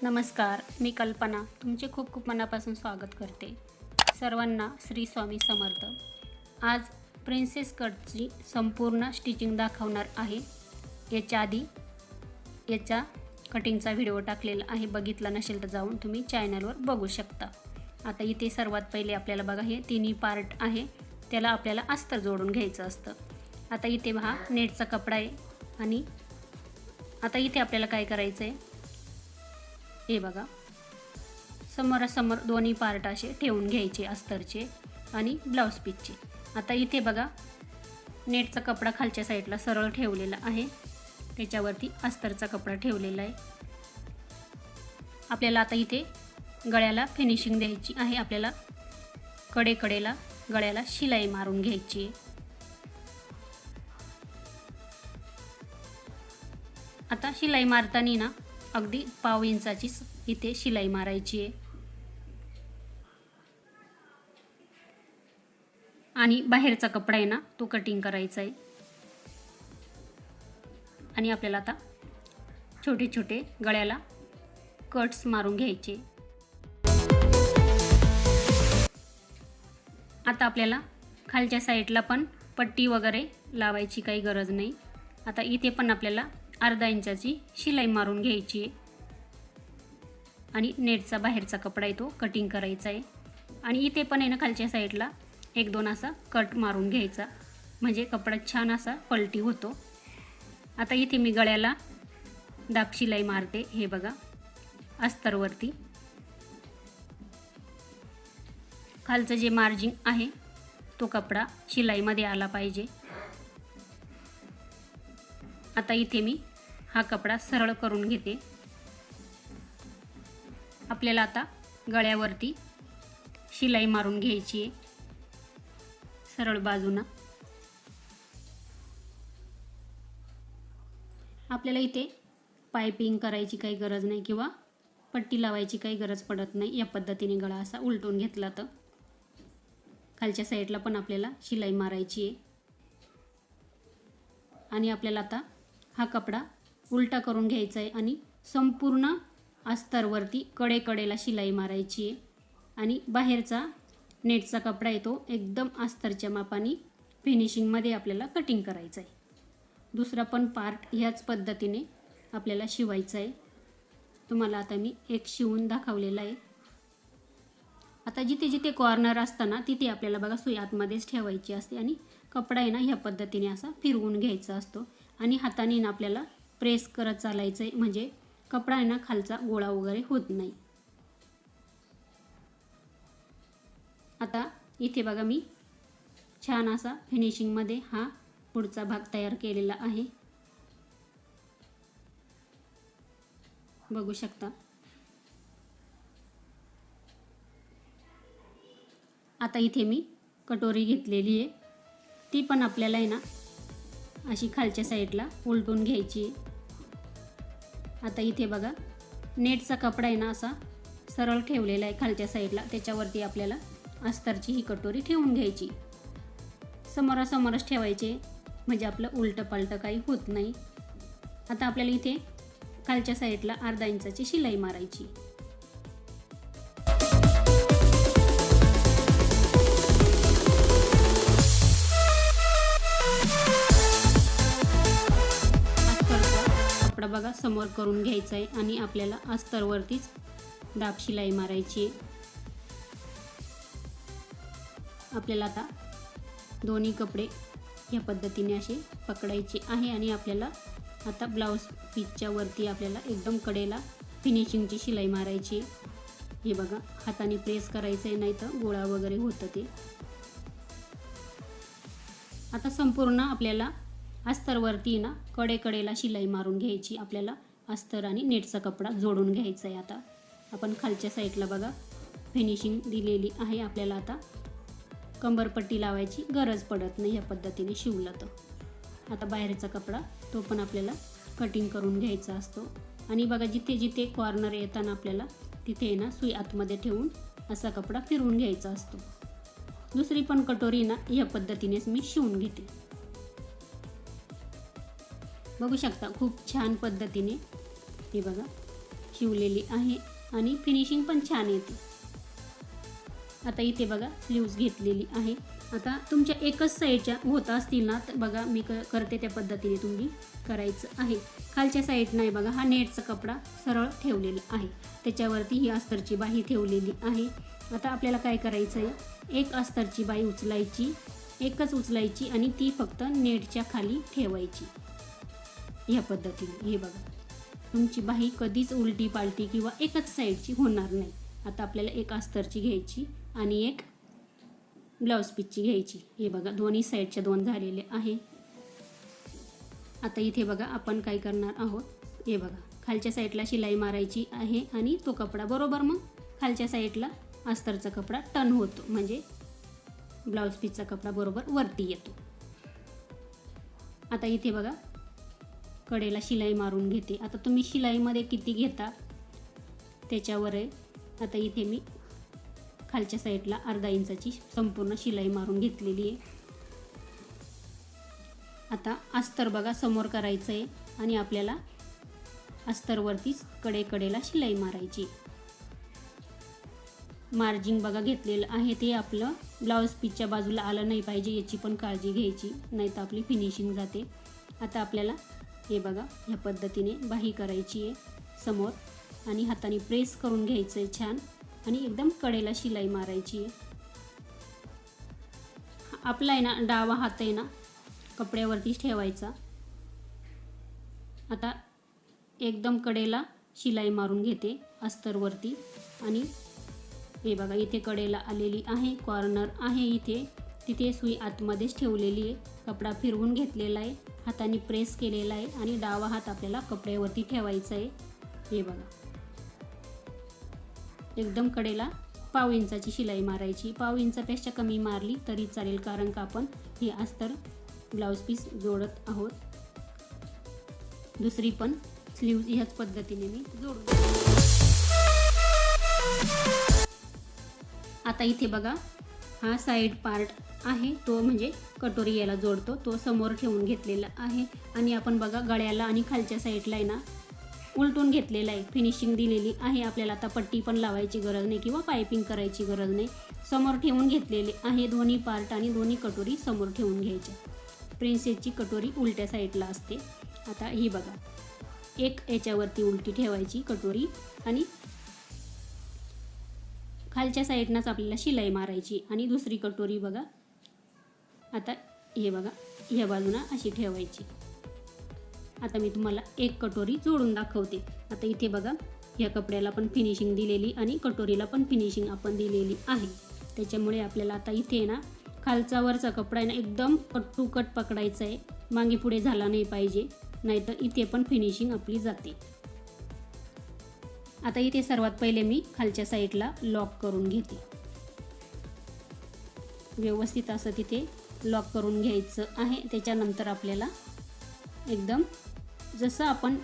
नमस्कार, मी कल्पना तुमचे खूप खूप मनापासून स्वागत करते. सर्वांना श्री स्वामी समर्थ. आज प्रिन्सेस कटची संपूर्ण स्टिचिंग दाखवणार आहे. याच्या आधी याचा कटिंगचा व्हिडिओ टाकलेला आहे, बघितला नसेल तर जाऊन तुम्ही चॅनलवर बघू शकता. आता इथे सर्वात पहिले आपल्याला बघा हे तिन्ही पार्ट आहे, त्याला आपल्याला अस्तर जोडून घ्यायचं असतं. आता इथे हा नेटचा कपडा आहे आणि आता इथे आपल्याला काय करायचं आहे, हे बघा समोरासमोर दोन्ही पार्ट असे ठेवून घ्यायचे अस्तरचे आणि ब्लाऊज पीसचे. आता इथे बघा नेटचा कपडा खालच्या साईडला सरळ ठेवलेला आहे, त्याच्यावरती अस्तरचा कपडा ठेवलेला आहे. आपल्याला आता इथे गळ्याला फिनिशिंग द्यायची आहे. आपल्याला कडेला गळ्याला शिलाई मारून घ्यायची आहे. आता शिलाई मारताना ना अगदी पाव इंचाची इथे शिलाई मारायची आहे आणि बाहेरचा कपडा आहे ना तो कटिंग करायचा आहे. आणि आपल्याला आता छोटे छोटे गळ्याला कट्स मारून घ्यायचे. आता आपल्याला खालच्या साईडला पण पट्टी वगैरे लावायची काही गरज नाही. आता इथे पण आपल्याला अर्धा इंचाची शिलाई मारून घ्यायची आहे आणि नेटचा बाहेरचा कपडा आहे तो कटिंग करायचा आहे. आणि इथे पण आहे ना खालच्या साईडला एक दोन असा कट मारून घ्यायचा, म्हणजे कपडा छान असा पलटी होतो. आता इथे मी गळ्याला दाब शिलाई मारते. हे बघा अस्तरवरती खालचं जे मार्जिन आहे तो कपडा शिलाईमध्ये आला पाहिजे. आता इथे मी हा कपडा सरळ करून घेते. आपल्याला आता गळ्यावरती शिलाई मारून घ्यायची आहे सरळ बाजूनं. आपल्याला इथे पायपिंग करायची काही गरज नाही किंवा पट्टी लावायची काही गरज पडत नाही. या पद्धतीने गळा असा उलटून घेतला तर खालच्या साईडला पण आपल्याला शिलाई मारायची आहे. आणि आपल्याला आता हा कपडा उलटा करून घ्यायचा आहे आणि संपूर्ण अस्तरवरती कडेला शिलाई मारायची आहे. आणि बाहेरचा नेटचा कपडा आहे तो एकदम अस्तरच्या मापाने फिनिशिंगमध्ये आपल्याला कटिंग करायचा आहे. दुसरा पण पार्ट ह्याच पद्धतीने आपल्याला शिवायचा आहे. तुम्हाला आता मी एक शिवून दाखवलेला आहे. आता जिथे जिथे कॉर्नर असताना तिथे आपल्याला बघा सुई आतमध्येच ठेवायची असते आणि कपडा आहे ना ह्या पद्धतीने असा फिरवून घ्यायचा असतो आणि हाताने ना आपल्याला प्रेस करत चालायचं आहे, म्हणजे कपडा आहे ना खालचा गोळा वगैरे होत नाही. आता इथे बघा मी छान असा फिनिशिंगमध्ये हा पुढचा भाग तयार केलेला आहे, बघू शकता. आता इथे मी कटोरी घेतलेली आहे, ती पण आपल्याला आहे ना अशी खालच्या साईडला उलटून घ्यायची आहे. आता इथे बघा नेटचा कपडा आहे ना असा सरळ ठेवलेला आहे खालच्या साईडला, त्याच्यावरती आपल्याला अस्तरची ही कटोरी ठेवून घ्यायची. समोरासमोरच ठेवायचे म्हणजे आपलं उलटं पालटं काही होत नाही. आता आपल्याला इथे खालच्या साईडला अर्धा इंचाची शिलाई मारायची. कपडा बघा समोर करून घ्यायचा आहे आणि आपल्याला अस्तरवरतीच दाब शिलाई मारायची आहे. आपल्याला आता दोन्ही कपडे या पद्धतीने असे पकडायचे आहे आणि आपल्याला आता ब्लाऊज पीसच्या वरती आपल्याला एकदम कडेला फिनिशिंगची शिलाई मारायची. हे बघा हाताने प्रेस करायचं आहे, नाही तर गोळा वगैरे होतं ते. आता संपूर्ण आपल्याला अस्तरवरती ना कडेला शिलाई मारून घ्यायची. आपल्याला अस्तर आणि नेटचा कपडा जोडून घ्यायचा आहे. आता आपण खालच्या साईडला बघा फिनिशिंग दिलेली आहे. आपल्याला आता कंबरपट्टी लावायची गरज पडत नाही या पद्धतीने शिवलं तर. आता बाहेरचा कपडा तो पण आपल्याला कटिंग करून घ्यायचा असतो. आणि बघा जिथे जिथे कॉर्नर येताना आपल्याला तिथे ना सुई आतमध्ये ठेवून असा कपडा फिरवून घ्यायचा असतो. दुसरी पण कटोरी ना या पद्धतीनेच मी शिवून घेते. बघू शकता खूप छान पद्धतीने हे बघा शिवलेली आहे आणि फिनिशिंग पण छान येते. आता इथे बघा स्लीव्ज घेतलेली आहे. आता तुमच्या एकच साईडच्या होत असतील ना तर बघा मी करते त्या पद्धतीने तुम्ही करायचं आहे. खालच्या साईड नाही बघा, हा नेटचा कपडा सरळ ठेवलेला आहे, त्याच्यावरती ही अस्तरची बाही ठेवलेली आहे. आता आपल्याला काय करायचं आहे, एक अस्तरची बाही उचलायची, एकच उचलायची आणि ती फक्त नेटच्या खाली ठेवायची या पद्धतीने. हे बघा तुमची बाही कधीच उलटी पालटी किंवा एकच साईडची होणार नाही. आता आपल्याला एक अस्तरची घ्यायची आणि एक ब्लाऊज पीसची घ्यायची. हे बघा दोन्ही साईडच्या 2 झालेले आहे. आता इथे बघा आपण काय करणार आहोत, हे बघा खालच्या साईडला शिलाई मारायची आहे आणि तो कपडा बरोबर मग खालच्या साईडला अस्तरचा कपडा टर्न होतो, म्हणजे ब्लाऊज पीसचा कपडा बरोबर वरती येतो. आता इथे बघा कडेला शिलाई मारून घेते. आता तुम्ही शिलाईमध्ये किती घेता त्याच्यावर आहे. आता इथे मी खालच्या साईडला अर्धा इंचाची संपूर्ण शिलाई मारून घेतलेली आहे. आता अस्तर बघा समोर करायचं आहे आणि आपल्याला अस्तरवरतीच कडेला शिलाई मारायची. मार्जिन बघा घेतलेलं आहे ते आपलं ब्लाऊज पीसच्या बाजूला आलं नाही पाहिजे, याची पण काळजी घ्यायची, नाही तर आपली फिनिशिंग जाते. आता आपल्याला हे बघा ह्या पद्धतीने बाही करायची आहे समोर आणि हाताने प्रेस करून घ्यायचं आहे छान आणि एकदम कडेला शिलाई मारायची आहे. आपला आहे ना डावा हात आहे ना कपड्यावरतीच ठेवायचा. आता एकदम कडेला शिलाई मारून घेते अस्तरवरती आणि हे बघा इथे कडेला आलेली आहे, कॉर्नर आहे इथे, तिथे सुई आतमध्येच ठेवलेली आहे. कपडा फिरवून घेतलेला आहे, हाताने प्रेस केलेला आहे आणि डावा हात आपल्याला कपड्यावरती ठेवायचा आहे. हे बघा एकदम कडेला पाव इंचाची शिलाई मारायची. पाव इंचापेक्षा कमी मारली तरी चालेल, कारण का आपण हे अस्तर ब्लाऊज पीस जोडत आहोत. दुसरी पण स्लीव्ज ह्याच पद्धतीने मी जोडतो. आता इथे बघा हा साईड पार्ट आहे तो म्हणजे कटोरी याला जोडतो, तो समोर ठेवून घेतलेला आहे आणि आपण बघा गळ्याला आणि खालच्या साईडला आहे ना उलटून घेतलेला आहे, फिनिशिंग दिलेली आहे. आपल्याला आता पट्टी पण लावायची गरज नाही किंवा पायपिंग करायची गरज नाही, समोर ठेवून घेतलेले आहे. दोन्ही पार्ट आणि दोन्ही कटोरी समोर ठेवून घ्यायच्या. प्रिन्सेसची कटोरी उलट्या साईडला असते. आता ही बघा एक याच्यावरती उलटी ठेवायची कटोरी आणि खालच्या साईडनंच आपल्याला शिलाई मारायची आणि दुसरी कटोरी बघा आता हे बघा ह्या बाजूला अशी ठेवायची. आता मी तुम्हाला एक कटोरी जोडून दाखवते. आता इथे बघा ह्या कपड्याला पण फिनिशिंग दिलेली आणि कटोरीला पण फिनिशिंग आपण दिलेली आहे. त्याच्यामुळे आपल्याला आता इथे ना खालचा वरचा कपडा आहे ना एकदम कट टू कट पकडायचा आहे, मागे पुढे झाला नाही पाहिजे, नाहीतर इथे पण फिनिशिंग आपली जाते. आता इथे सर्वात पहिले मी खालच्या साईडला लॉक करून घेते. व्यवस्थित असं तिथे लॉक करून घ्यायचं आहे. त्याच्यानंतर आपल्याला एकदम जसं आपण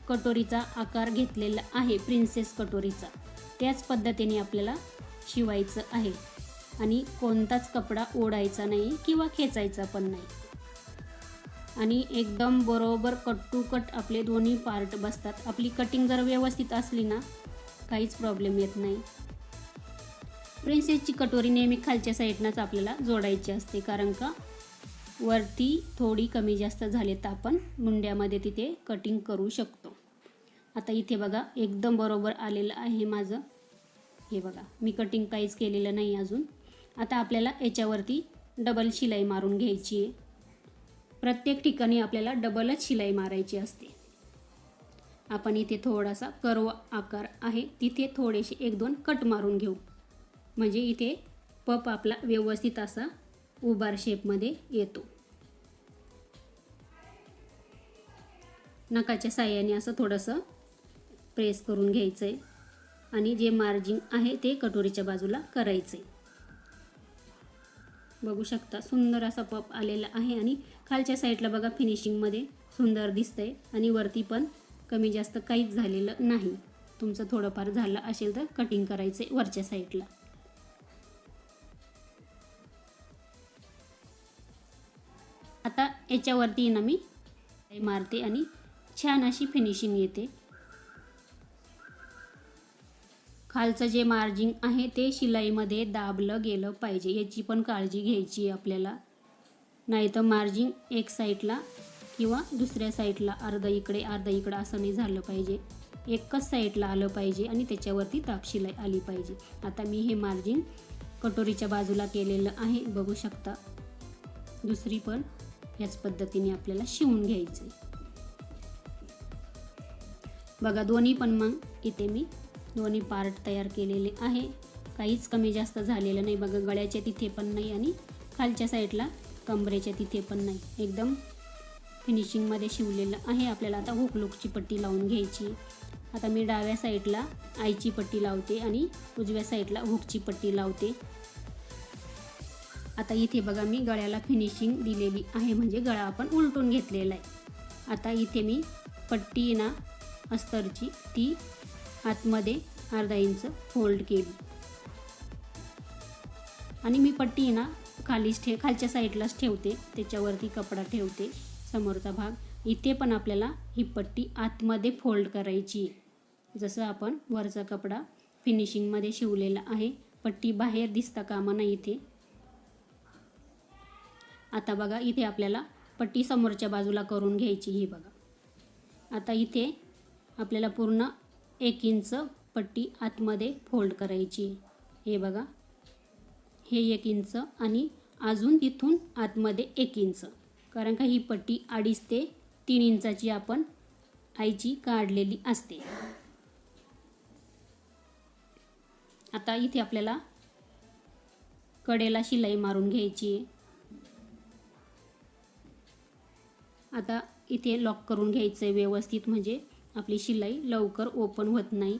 कटोरीचा आकार घेतलेला आहे प्रिन्सेस कटोरीचा त्याच पद्धतीने आपल्याला शिवायचं आहे आणि कोणताच कपडा ओढायचा नाही किंवा खेचायचा पण नाही आणि एकदम बरोबर कट टू कट आपले दोन्ही पार्ट बसतात. आपली कटिंग जर व्यवस्थित असली ना काहीच प्रॉब्लेम येत नाही. प्रिन्सेसची कटोरी नेहमी खालच्या साईडनंच आपल्याला जोडायची असते, कारण का वरती थोडी कमी जास्त झाले तर आपण मुंड्यामध्ये तिथे कटिंग करू शकतो. आता इथे बघा एकदम बरोबर आलेलं आहे माझं. हे बघा मी कटिंग काहीच केलेलं नाही अजून. आता आपल्याला याच्यावरती डबल शिलाई मारून घ्यायची आहे. प्रत्येक ठिकाणी आपल्याला डबलच शिलाई मारायची असते. आपण इथे थोडासा कर्व आकार आहे तिथे थोडेसे 1-2 कट मारून घेऊ, म्हणजे इथे पप आपला व्यवस्थित असा उभार शेपमध्ये येतो. नखाच्या साह्याने असं थोडंसं प्रेस करून घ्यायचं आहे आणि जे मार्जिन आहे ते कटोरीच्या बाजूला करायचं आहे. बघू शकता सुंदर असा पप आलेला आहे आणि खालच्या साईडला बघा फिनिशिंगमध्ये सुंदर दिसतंय आणि वरती पण कमी जास्त काहीच झालेलं नाही. तुमचं थोडंफार झालं असेल तर कटिंग करायचं आहे वरच्या साईडला. आता याच्यावरती ना मी मारते आणि छान अशी फिनिशिंग येते. खालचं जे मार्जिन आहे ते शिलाईमध्ये दाबलं गेलं पाहिजे, याची पण काळजी घ्यायची आहे आपल्याला. नाही तर मार्जिन एक साईडला किंवा दुसऱ्या साईडला अर्धा इकडे अर्धा इकडं असं नाही झालं पाहिजे. एकच साईडला आलं पाहिजे आणि त्याच्यावरती दाब शिलाई आली पाहिजे. आता मी हे मार्जिन कटोरीच्या बाजूला केलेलं आहे, बघू शकता. दुसरी पण याच पद्धतीने आपल्याला शिवून घ्यायचं. बघा दोन्ही पण मग इथे मी दोन्ही पार्ट तयार केलेले आहे. काहीच कमी जास्त झालेलं नाही. बघा गळ्याच्या तिथे पण नाही आणि खालच्या साईडला कमरेच्या तिथे पण नाही. एकदम फिनिशिंगमध्ये शिवलेलं आहे. आपल्याला आता हुक लूकची पट्टी लावून घ्यायची. आता मी डाव्या साईडला आईची पट्टी लावते आणि उजव्या साईडला हुकची पट्टी लावते. आता इथे बघा मी गळ्याला फिनिशिंग दिलेली आहे, म्हणजे गळा आपण उलटून घेतलेला आहे. आता इथे मी पट्टी ना अस्तरची ती आतमध्ये अर्धा इंच फोल्ड केली आणि मी पट्टी ना खालच्या साईडलाच ठेवते, त्याच्यावरती कपडा ठेवते समोरचा भाग. इथे पण आपल्याला ही पट्टी आतमध्ये फोल्ड करायची, जसं आपण वरचा कपडा फिनिशिंगमध्ये शिवलेला आहे. पट्टी बाहेर दिसता कामा नये इथे. आता बघा इथे आपल्याला पट्टी समोरच्या बाजूला करून घ्यायची. ही बघा आता इथे आपल्याला पूर्ण 1 इंच पट्टी आतमध्ये फोल्ड करायची. हे बघा हे 1 इंच आणि अजून तिथून आतमध्ये 1 इंच, कारण का ही पट्टी 2.5 ते 3 इंचाची आपण आईची काढलेली असते. आता इथे आपल्याला कडेला शिलाई मारून घ्यायची. आता इथे लॉक करून घ्यायचं आहे व्यवस्थित, म्हणजे आपली शिलाई लवकर ओपन होत नाही.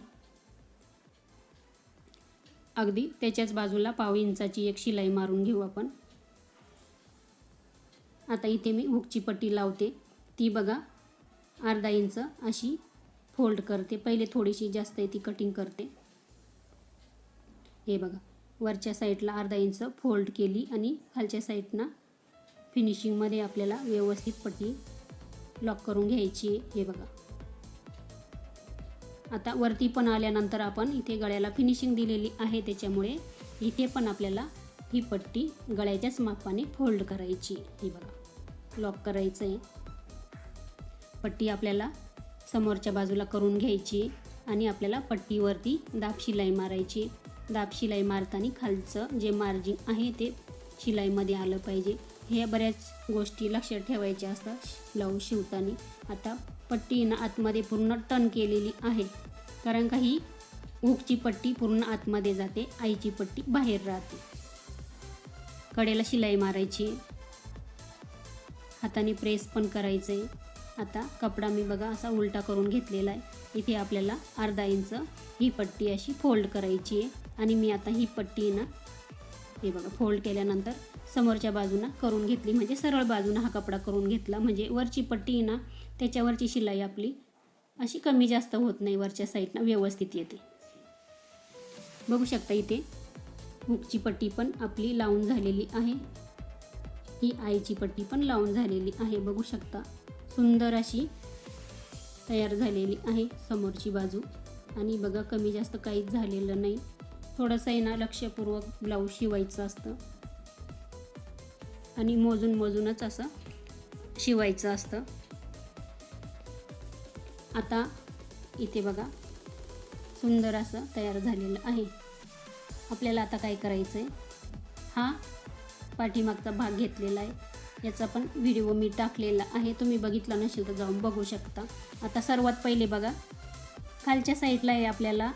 अगदी त्याच्याच बाजूला 1/2 इंचाची एक शिलाई मारून घेऊ आपण. आता इथे मी हुकची पट्टी लावते. ती बघा अर्धा इंच अशी फोल्ड करते. पहिले थोडीशी जास्त आहे ती कटिंग करते. हे बघा वरच्या साईडला अर्धा इंच फोल्ड केली आणि खालच्या साईडनं फिनिशिंगमध्ये आपल्याला व्यवस्थित पट्टी लॉक करून घ्यायची. हे बघा आता वरती पण आल्यानंतर आपण इथे गळ्याला फिनिशिंग दिलेली आहे, त्याच्यामुळे इथे पण आपल्याला ही पट्टी गळ्याच्याच मापाने फोल्ड करायची. हे बघा लॉक करायचं आहे. पट्टी आपल्याला समोरच्या बाजूला करून घ्यायची आणि आपल्याला पट्टीवरती दाब शिलाई मारायची. दाब शिलाई मारताना खालचं जे मार्जिन आहे ते शिलाईमध्ये आलं पाहिजे. हे बऱ्याच गोष्टी लक्षात ठेवायच्या असतात ब्लाऊज शिवताना. आता पट्टी ना आतमध्ये पूर्ण टर्न केलेली आहे, कारण का ही हुकची पट्टी पूर्ण आतमध्ये जाते, आईची पट्टी बाहेर राहते. कडेला शिलाई मारायची, हाताने प्रेस पण करायचं आहे. आता कपडा मी बघा असा उलटा करून घेतलेला आहे. इथे आपल्याला अर्धा इंच ही पट्टी अशी फोल्ड करायची आहे आणि मी आता ही पट्टी ना हे बघा फोल्ड केल्यानंतर समोरच्या बाजूनं करून घेतली, म्हणजे सरळ बाजूनं हा कपडा करून घेतला, म्हणजे वरची पट्टी ना त्याच्यावरची शिलाई आपली अशी कमी जास्त होत नाही, वरच्या साईडनं व्यवस्थित येते. बघू शकता इथे हुकची पट्टी पण आपली लावून झालेली आहे. ही आईची पट्टी पण लावून झालेली आहे. बघू शकता सुंदर अशी तयार झालेली आहे समोरची बाजू. आणि बघा कमी जास्त काहीच झालेलं नाही. थोडंसं आहे ना लक्षपूर्वक ब्लाऊज शिवायचं असतं आणि मोजूनच असं शिवायचं असतं. आता इथे बघा सुंदर असं तयार झालेलं आहे. आपल्याला आता काय करायचं आहे, हा पाठीमागचा भाग घेतलेला आहे, याचा पण व्हिडिओ मी टाकलेला आहे, तुम्ही बघितला नसेल तर जाऊन बघू शकता. आता सर्वात पहिले बघा खालच्या साईडला आहे आपल्याला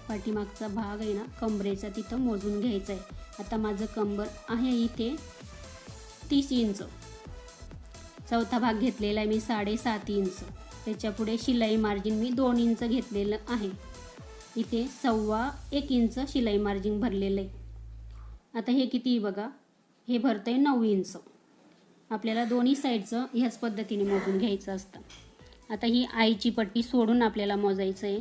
पाठीमागचा भाग आहे ना कमरेचा, तिथं मोजून घ्यायचा आहे. आता माझं कंबर आहे इथे 30 इंच, चौथा भाग घेतलेला आहे मी 7.5 इंच. त्याच्या पुढे शिलाई मार्जिन मी 2 इंच घेतलेलं आहे. इथे 1.25 इंच शिलाई मार्जिन भरलेलं आहे. आता हे किती बघा, हे भरतं आहे 9 इंच. आपल्याला दोन्ही साईडचं ह्याच पद्धतीने मोजून घ्यायचं असतं. आता ही आईची पट्टी सोडून आपल्याला मोजायचं आहे.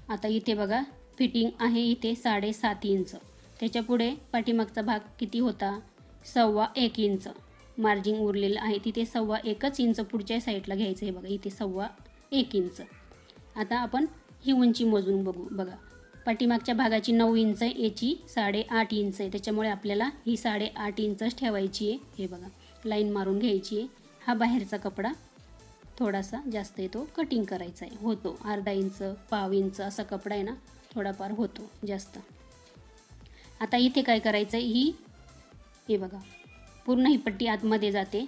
आता इथे बघा फिटिंग आहे इथे 7.5 इंच. त्याच्या पुढे पाठीमागचा भाग किती होता, 1.25 इंच मार्जिन उरलेलं आहे. तिथे 1.25 इंच पुढच्या साईडला घ्यायचं आहे. बघा इथे 1.25 इंच. आता आपण ही उंची मोजून बघू. बघा, पाठीमागच्या भागाची 9 इंच आहे, याची 8.5 इंच आहे. त्याच्यामुळे आपल्याला ही 8.5 इंचच ठेवायची आहे. हे बघा, लाईन मारून घ्यायची आहे. हा बाहेरचा कपडा थोडासा जास्त येतो, कटिंग करायचा आहे. होतो अर्धा इंच, पाव इंच असा कपडा आहे ना, थोडाफार होतो जास्त. आता इथे काय करायचं आहे, हे बघा, पूर्ण ही पट्टी आतमध्ये जाते.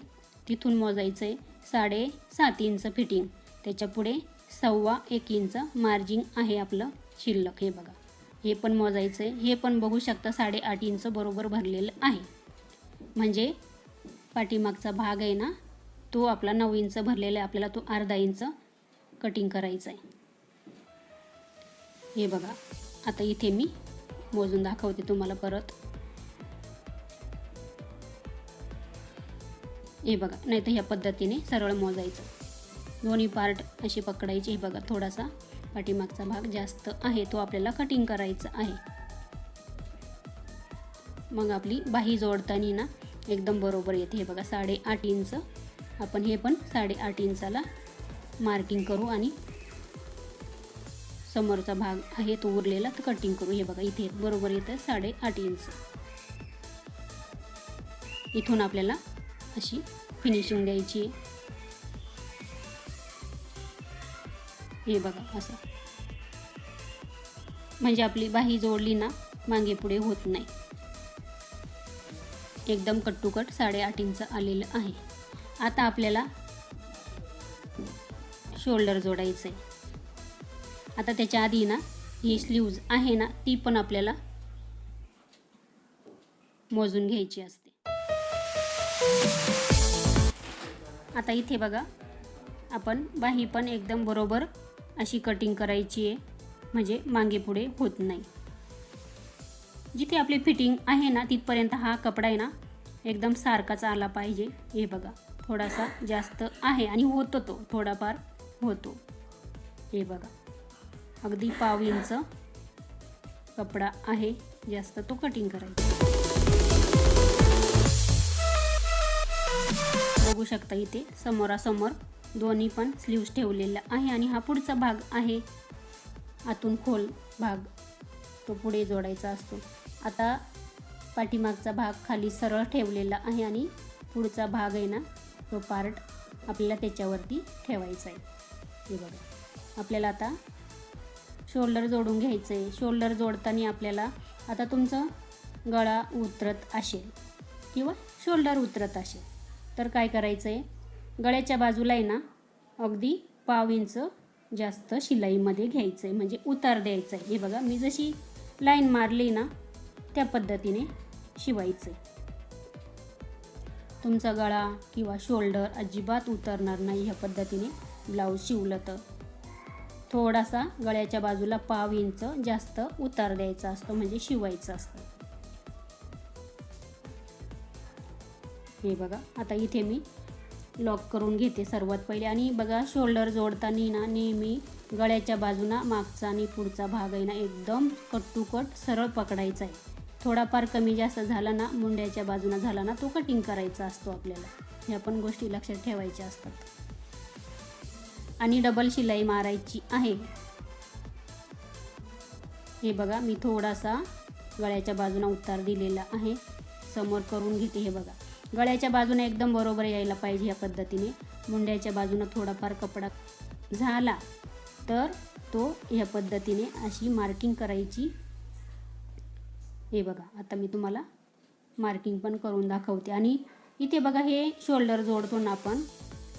तिथून मोजायचं आहे 7.5 इंच फिटिंग. त्याच्या पुढे 1.25 इंच मार्जिन आहे आपलं शिल्लक. हे बघा, हे पण मोजायचं आहे. हे पण बघू शकता 8.5 इंच बरोबर भरलेलं आहे. म्हणजे पाठीमागचा भाग आहे ना, तो आपला 9 इंच भरलेला आहे. आपल्याला तो अर्धा इंच कटिंग करायचा आहे. हे बघा, आता इथे मी मोजून दाखवते तुम्हाला परत. हे बघा, नाही तर ह्या पद्धतीने सरळ मोजायचं. दोन्ही पार्ट असे पकडायचे. हे बघा, थोडासा पाठीमागचा भाग जास्त आहे, तो आपल्याला कटिंग करायचा आहे. मग आपली बाही जोडताना ना एकदम बरोबर येते. हे बघा, 8.5 इंच. आपण हे पण 8.5 इंचाला मार्किंग करू आणि समोरचा भाग आहे तो उरलेला तर कटिंग करू. हे बघा, इथे बरोबर येतं 8.5 इंच. इथून आपल्याला अशी फिनिशिंग द्यायची आहे. हे बघा, असं म्हणजे आपली बाही जोडली ना मागे पुढे होत नाही. एकदम कट टू कट 8.5 इंच आलेलं आहे. आता आपल्याला शोल्डर जोडायचं आहे. आता त्याच्या आधी ना ही स्लीव्ज आहे ना, ती पण आपल्याला मोजून घ्यायची असते. आता इथे बघा, आपण बाही पण एकदम बरोबर अशी कटिंग करायची आहे, म्हणजे मागे पुढे होत नाही. जिथे आपली फिटिंग आहे ना तिथपर्यंत हा कपडा आहे ना एकदम सारखाच आला पाहिजे. हे बघा, थोडासा जास्त आहे आणि होतो, तो थोडाफार होतो. हे बघा, अगदी पाव इंच कपडा आहे जास्त, तो कटिंग करायचा. बघू शकता इथे समोरासमोर दोन्ही पण स्लीव्स ठेवलेला आहे आणि हा पुढचा भाग आहे, आतून खोल भाग, तो पुढे जोडायचा असतो. आता पाठीमागचा भाग खाली सरळ ठेवलेला आहे आणि पुढचा भाग आहे ना, तो पार्ट आपल्याला त्याच्यावरती ठेवायचा आहे. हे बघा, आपल्याला आता शोल्डर जोडून घ्यायचं आहे. शोल्डर जोडताना आपल्याला आता तुमचं गळा उतरत असेल किंवा शोल्डर उतरत असेल तर काय करायचं आहे, गळ्याच्या बाजूला आहे ना अगदी पाव इंच जास्त शिलाईमध्ये घ्यायचं आहे, म्हणजे उतार द्यायचा आहे. हे बघा, मी जशी लाईन मारली ना त्या पद्धतीने शिवायचं आहे. तुमचा गळा किंवा शोल्डर अजिबात उतरणार नाही ह्या पद्धतीने ब्लाऊज शिवलं तर. थोडासा गळ्याच्या बाजूला पाव इंच जास्त उतार द्यायचा असतो, म्हणजे शिवायचं असतं. हे बघा, आता इथे मी लॉक करून घेते सर्वात पहिले. आणि बघा, शोल्डर जोडताना ना नेहमी गळ्याच्या बाजूला मागचा आणि पुढचा भाग आहे ना एकदम कट टू कट सरळ पकडायचा आहे. थोडाफार कमी जास्त झाला ना, मुंड्याच्या बाजूला झाला ना, तो कटिंग करायचा असतो आपल्याला. ह्या पण गोष्टी लक्षात ठेवायच्या असतात. आणि डबल शिलाई मारायची आहे. हे बघा, मी थोडासा गळ्याच्या बाजूला उतार दिलेला आहे, समोर करून घेते. हे बघा, गळ्याच्या बाजूने एकदम बरोबर यायला पाहिजे ह्या पद्धतीने. मुंड्याच्या बाजूने थोडाफार कपडा झाला तर तो ह्या पद्धतीने अशी मार्किंग करायची. हे बघा, आता मी तुम्हाला मार्किंग पण करून दाखवते. आणि इथे बघा, हे शोल्डर जोडतो ना आपण,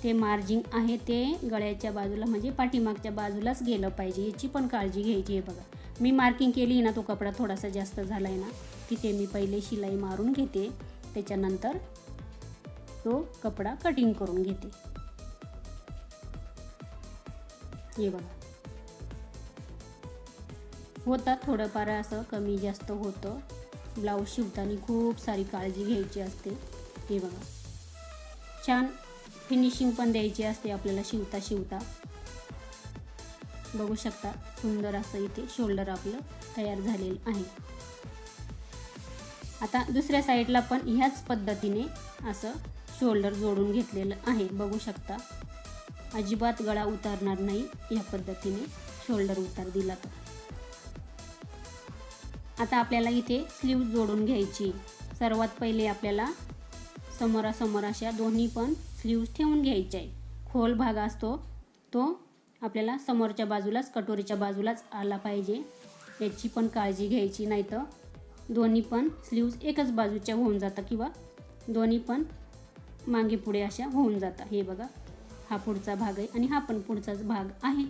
ते मार्जिन आहे ते गळ्याच्या बाजूला म्हणजे पाठीमागच्या बाजूलाच गेलं पाहिजे, याची पण काळजी घ्यायची. हे बघा, मी मार्किंग केली ना, तो कपडा थोडासा जास्त झाला आहे ना, तिथे मी पहिले शिलाई मारून घेते, त्याच्यानंतर तो कपडा कटिंग करून घेते. हे बघा, होतात थोडंफार असं कमी जास्त होतं. ब्लाऊज शिवताना खूप सारी काळजी घ्यायची असते. हे बघा, छान फिनिशिंग पण द्यायची असते आपल्याला शिवता शिवता. बघू शकता, सुंदर असं इथे शोल्डर आपलं तयार झालेलं आहे. आता दुसऱ्या साईडला पण ह्याच पद्धतीने असं शोल्डर जोडून घेतलेलं आहे. बघू शकता, अजिबात गळा उतारणार नाही, या पद्धतीने शोल्डर उतार दिला तर. आता आपल्याला इथे स्लीव जोडून घ्यायची. सर्वात पहिले आपल्याला समोरासमोर अशा दोन्ही पण स्लीव्ज ठेवून घ्यायचे आहे. खोल भाग असतो तो आपल्याला समोरच्या बाजूलाच, कटोरीच्या बाजूलाच आला पाहिजे. याची पण काळजी घ्यायची, नाही तर दोन्ही पण स्लीव्ज एकच बाजूच्या होऊन जातात किंवा दोन्ही पण मागे पुढे अशा होऊन जातात. हे बघा, हा पुढचा भाग आहे आणि हा पण पुढचाच भाग आहे.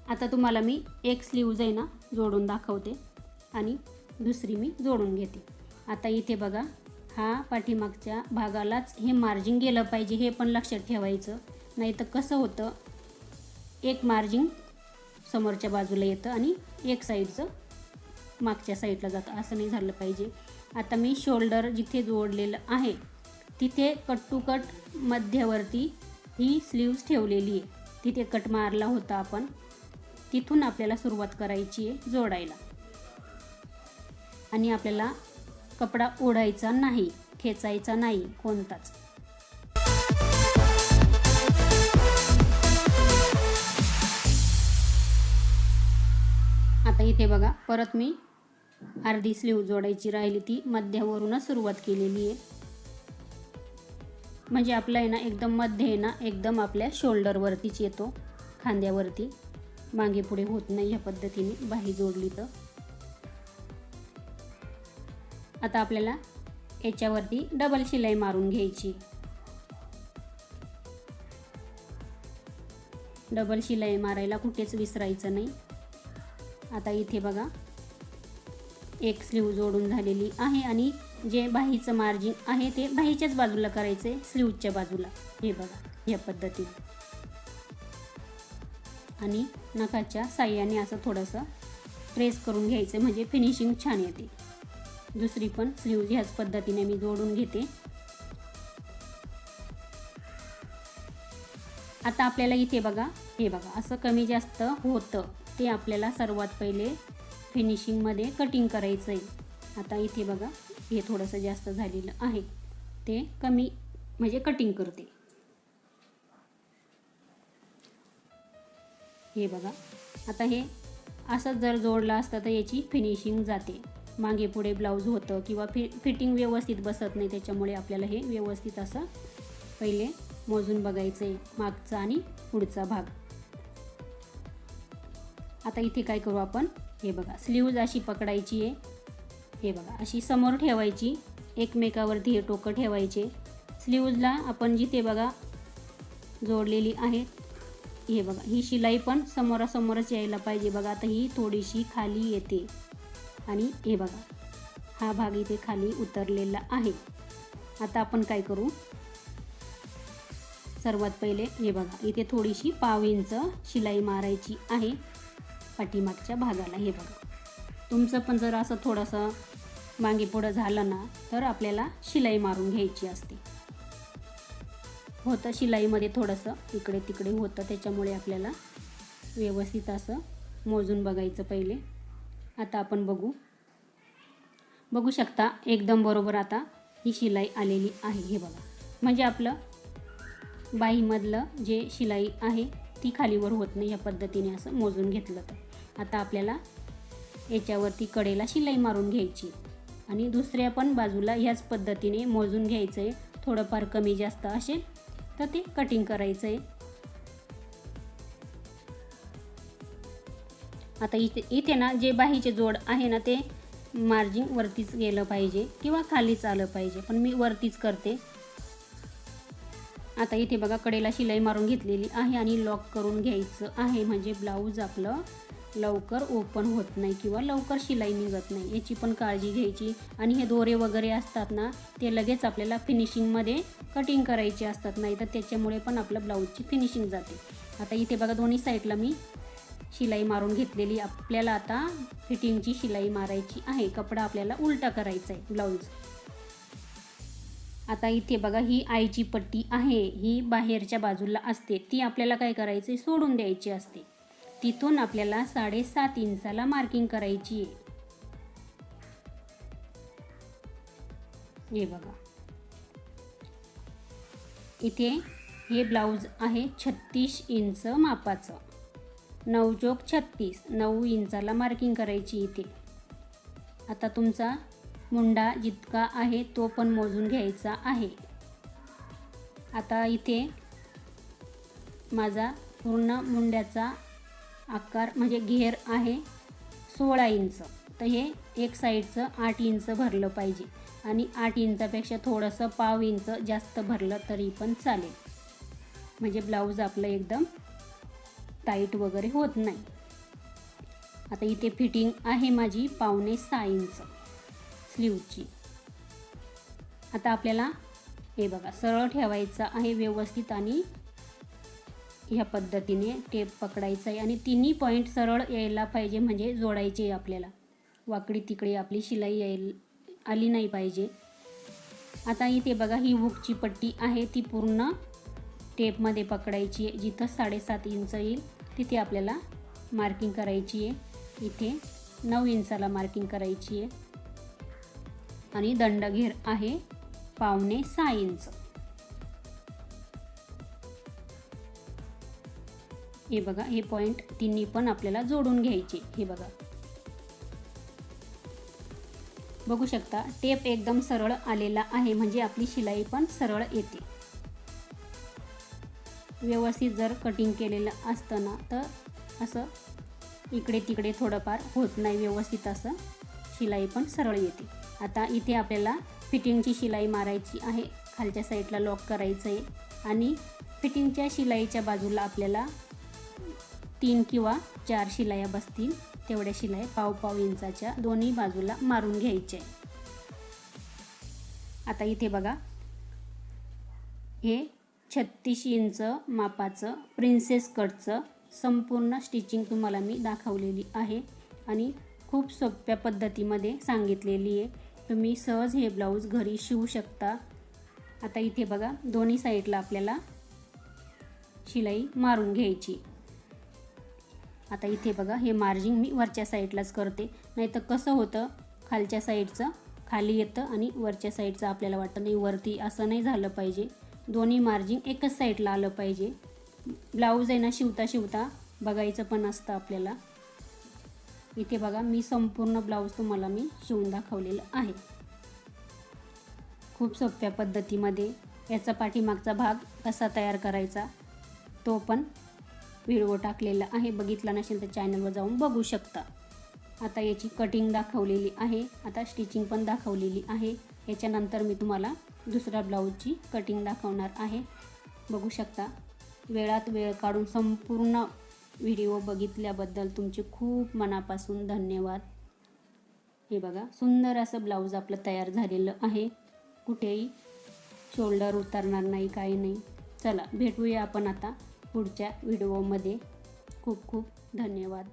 आता तुम्हाला मी एक स्लीव्ज आहे ना जोडून दाखवते आणि दुसरी मी जोडून घेते. आता इथे बघा, हा पाठीमागच्या भागालाच हे मार्जिन गेलं पाहिजे, हे पण लक्षात ठेवायचं. नाही तर कसं होतं, एक मार्जिन समोरच्या बाजूला येतं आणि एक साईडचं मागच्या साईडला जातं, असं नाही झालं पाहिजे. आता मी शोल्डर जिथे जोडलेलं आहे तिथे कट टू कट मध्यवर्ती ही स्लीव्ज ठेवलेली आहे. तिथे कट मारला होता आपण, तिथून आपल्याला सुरुवात करायची आहे जोडायला. आणि आपल्याला कपडा ओढायचा नाही, खेचायचा नाही कोणताच. आता इथे बघा, परत मी अर्धी स्लीव जोडायची राहिली, ती मध्यावरूनच सुरुवात केलेली आहे. म्हणजे आपला आहे ना एकदम मध्य आहे ना एकदम आपल्या शोल्डरवरतीच येतो, खांद्यावरती, मागे पुढे होत नाही. ह्या पद्धतीने बाही जोडली तर. आता आपल्याला याच्यावरती डबल शिलाई मारून घ्यायची. डबल शिलाई मारायला कुठेच विसरायचं नाही. आता इथे बघा, एक स्लीव जोडून झालेली आहे आणि जे बाहीचं मार्जिन आहे ते बाहीच्याच बाजूला करायचं आहे, स्लीवच्या बाजूला. हे बघा, या पद्धतीने. आणि नखाच्या साह्याने असं थोडंसं प्रेस करून घ्यायचं, म्हणजे फिनिशिंग छान येते. दुसरी पण स्लीव ह्याच पद्धतीने मी जोडून घेते. आता आपल्याला इथे बघा, हे बघा, असं कमी जास्त होतं, ते आपल्याला सर्वात पहिले फिनिशिंगमध्ये कटिंग करायचं आहे. आता इथे बघा, हे थोडंसं जास्त झालेलं आहे, ते कमी म्हणजे कटिंग करते. हे बघा, आता हे असं जर जोडलं असतं तर याची फिनिशिंग जाते. मागे पुढे ब्लाऊज होतं किंवा फिटिंग व्यवस्थित बसत नाही, त्याच्यामुळे आपल्याला हे व्यवस्थित असं पहिले मोजून बघायचं आहे, मागचा आणि पुढचा भाग. आता इथे काय करू आपण, हे बघा, स्लीव्ज अशी पकडायची आहे. हे बघा, अशी समोर ठेवायची, एकमेकावरती हे टोकं ठेवायचे. स्लीव्जला आपण जिथे बघा जोडलेली आहे, हे बघा, ही शिलाई पण समोरासमोरच यायला पाहिजे. बघा, आता ही थोडीशी खाली येते आणि हे बघा, हा भाग इथे खाली उतरलेला आहे. आता आपण काय करू, सर्वात पहिले हे बघा, इथे थोडीशी पाव इंच शिलाई मारायची आहे पाठीमागच्या भागाला. हे बघा, तुमचं पण जर असं थोडंसं मागे पुढं झालं ना तर आपल्याला शिलाई मारून घ्यायची असते. होतं शिलाईमध्ये थोडंसं इकडे तिकडे होतं, त्याच्यामुळे आपल्याला व्यवस्थित असं मोजून बघायचं पहिले. आता आपण बघू शकता, एकदम बरोबर आता ही शिलाई आलेली आहे. हे बघा, म्हणजे आपलं बाहीमधलं जे शिलाई आहे ती खालीवर होत नाही, या पद्धतीने असं मोजून घेतलं तर. आता आपल्याला याच्यावरती कडेला शिलाई मारून घ्यायची आणि दुसऱ्या पण बाजूला ह्याच पद्धतीने मोजून घ्यायचं आहे. थोडंफार कमी जास्त असेल तर ते कटिंग करायचं आहे. आता इथे ना जे बाहीचे जोड आहे ना ते मार्जिन वरतीच गेलं पाहिजे किंवा खालीच आलं पाहिजे, पण मी वरतीच करते. आता इथे बघा, कडेला शिलाई मारून घेतलेली आहे आणि लॉक करून घ्यायचं आहे, म्हणजे ब्लाऊज आपलं लवकर ओपन होत नाही किंवा लवकर शिलाई निघत नाही, याची पण काळजी घ्यायची. आणि हे दोरे वगैरे असतात ना ते लगेच आपल्याला फिनिशिंगमध्ये कटिंग करायचे असतात, नाही तर त्याच्यामुळे पण आपलं ब्लाऊजची फिनिशिंग जाते. आता इथे बघा, दोन्ही साईडला मी शिलाई मारून घेतलेली. आपल्याला आता फिटिंगची शिलाई मारायची आहे, कपडा आपल्याला उलटा करायचा आहे ब्लाऊज. आता इथे बघा, ही आईची पट्टी आहे, ही बाहेरच्या बाजूला असते, ती आपल्याला काय करायचं, सोडून द्यायची असते. तिथून आपल्याला 7.5 इंचाला मार्किंग करायची आहे. हे बघा, इथे हे ब्लाऊज आहे 36 इंच मापाचं. 9 चोक 36, 9 इंचाला मार्किंग करायची इथे. आता तुमचा मुंडा जितका आहे तो पण मोजून घ्यायचा आहे. आता इथे माझा पूर्ण मुंड्याचा आकार म्हणजे घेर आहे 16 इंच. तर हे एक साईडचं 8 इंच भरलं पाहिजे आणि 8 इंचापेक्षा थोडंसं पाव इंच जास्त भरलं तरी पण चालेल, म्हणजे ब्लाऊज आपलं एकदम टाईट वगैरे होत नाही. आता इथे फिटिंग आहे माझी 5.5-6 इंच स्लीवची. आता आपल्याला हे बघा सरळ ठेवायचं आहे व्यवस्थित आणि ह्या पद्धतीने टेप पकडायचा आहे आणि तिन्ही पॉईंट सरळ यायला पाहिजे, म्हणजे जोडायचे आपल्याला. वाकडी तिकडे आपली शिलाई आली नाही पाहिजे. आता इथे बघा ही हुकची पट्टी आहे ती पूर्ण टेपमध्ये पकडायची आहे. जिथं 7.5 इंच येईल तिथे आपल्याला मार्किंग करायची आहे. इथे 9 इंचाला मार्किंग करायची आहे आणि दंडघेर आहे 5.5-6 इंच. हे बघा हे पॉईंट तिन्ही पण आपल्याला जोडून घ्यायचे. हे बघा बघू शकता टेप एकदम सरळ आलेला आहे, म्हणजे आपली शिलाई पण सरळ येते. व्यवस्थित जर कटिंग केलेलं असतं ना तर असं इकडे तिकडे थोडंफार होत नाही, व्यवस्थित असं शिलाई पण सरळ येते. आता इथे आपल्याला फिटिंगची शिलाई मारायची आहे. खालच्या साईडला लॉक करायचं आहे आणि फिटिंगच्या शिलाईच्या बाजूला आपल्याला 3 किंवा 4 शिलाया बसतील तेवढ्या शिलाई पाव इंचाच्या दोन्ही बाजूला मारून घ्यायचे. आता इथे बघा हे 36 इंच मापाचं प्रिन्सेस कटचं संपूर्ण स्टिचिंग तुम्हाला मी दाखवलेली आहे आणि खूप सोप्या पद्धतीमध्ये सांगितलेली आहे. तुम्ही सहज हे ब्लाऊज घरी शिवू शकता. आता इथे बघा दोन्ही साईडला आपल्याला शिलाई मारून घ्यायची. आता इथे बघा हे मार्जिंग मी वरच्या साईडलाच करते, नाही तर कसं होतं खालच्या साईडचं खाली येतं आणि वरच्या साईडचं आपल्याला वाटतं नाही वरती. असं नाही झालं पाहिजे, दोन्ही मार्जिंग एकच साईडला आलं पाहिजे. ब्लाऊज आहे ना शिवता बघायचं पण असतं आपल्याला. इथे बघा मी संपूर्ण ब्लाऊज तुम्हाला मी शिवून दाखवलेलं आहे खूप सोप्या पद्धतीमध्ये. याचा पाठीमागचा भाग कसा तयार करायचा तो पण व्हिडिओ टाकलेला आहे, बघितला नसेल तर चॅनलवर जाऊन बघू शकता. आता याची कटिंग दाखवलेली आहे, आता स्टिचिंग पण दाखवलेली आहे. याच्यानंतर मी तुम्हाला दुसऱ्या ब्लाऊजची कटिंग दाखवणार आहे. बघू शकता. वेळात वेळ काढून संपूर्ण व्हिडिओ बघितल्याबद्दल तुमचे खूप मनापासून धन्यवाद. हे बघा सुंदर असं ब्लाऊज आपलं तयार झालेलं आहे. कुठेही शोल्डर उतरणार नाही, काही नाही. चला भेटूया आपण आता पुढच्या व्हिडिओमध्ये. खूप खूप धन्यवाद.